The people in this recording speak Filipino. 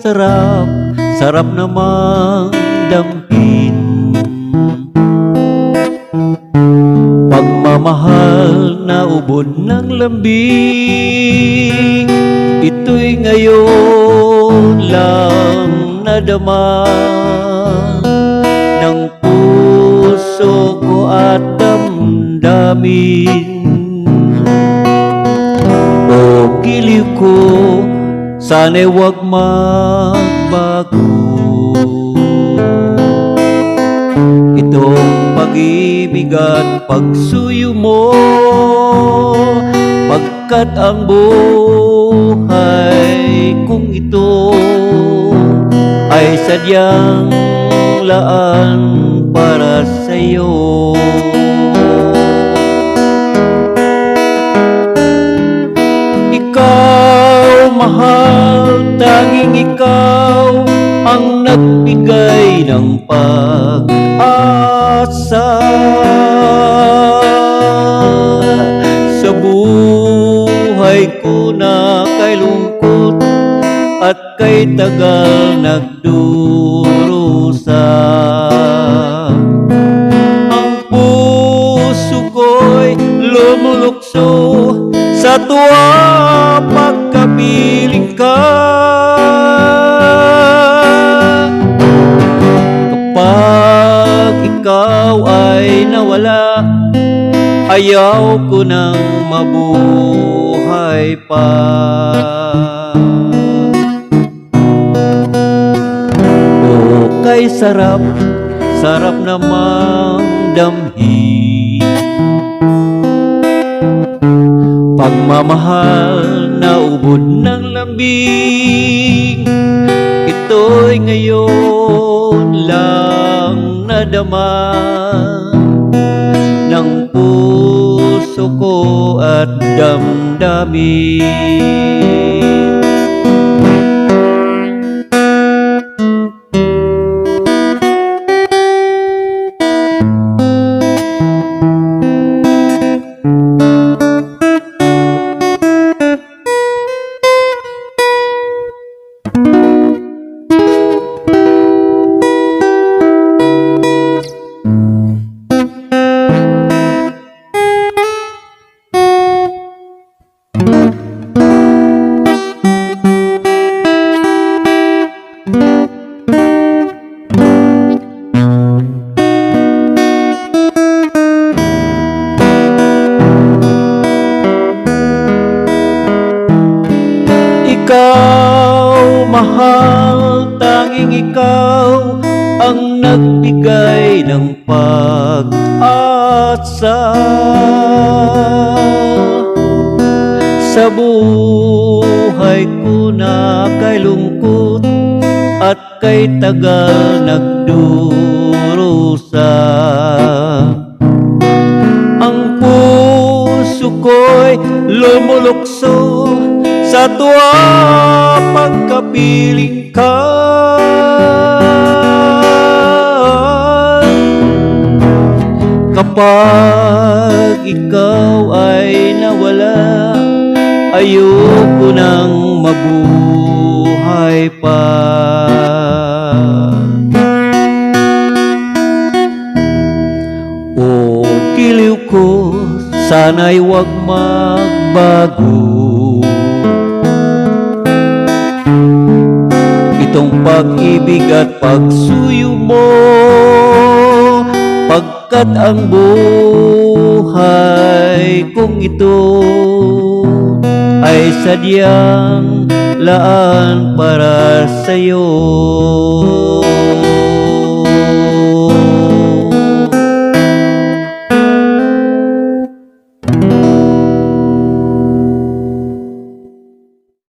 sarap, sarap namang damhin. Pagmamahal na ubod ng lambing, ito'y ngayon lang nadama ng puso ko at damdamin. O giliw ko, sana'y huwag magbago. Itong pag-ibig at pagsuyo mo, pagkat ang buhay kong ito ay sadyang laan para sa'yo. Ikaw, mahal, tanging ikaw ang nagbigay ng pag-asa sa buhay ko na kay lungkot at kay tagal nagdurusa. Ang puso ko'y lumulukso sa tuwa pagkapiling ka. Kapag ikaw ay nawala, ayaw ko nang mabuhay pa. O kay sarap, sarap namang damhin. Pagmamahal na ubod ng lambing, ito'y ngayon lang nadama ng puso ko at damdamin. Ikaw, mahal, tanging ikaw ang nagbigay ng pag-asa sa buhay ko na kay lungkot at kay tagal nagdurusa. Ang puso ko'y lumulukso sa tuwa pagkapiling ka. Kapag ikaw ay nawala, ayoko nang mabuhay pa. O giliw ko, sana'y huwag magbago. Itong pag-ibig at pagsuyo mo, pagkat ang buhay kong ito ay sadyang laan para sa'yo.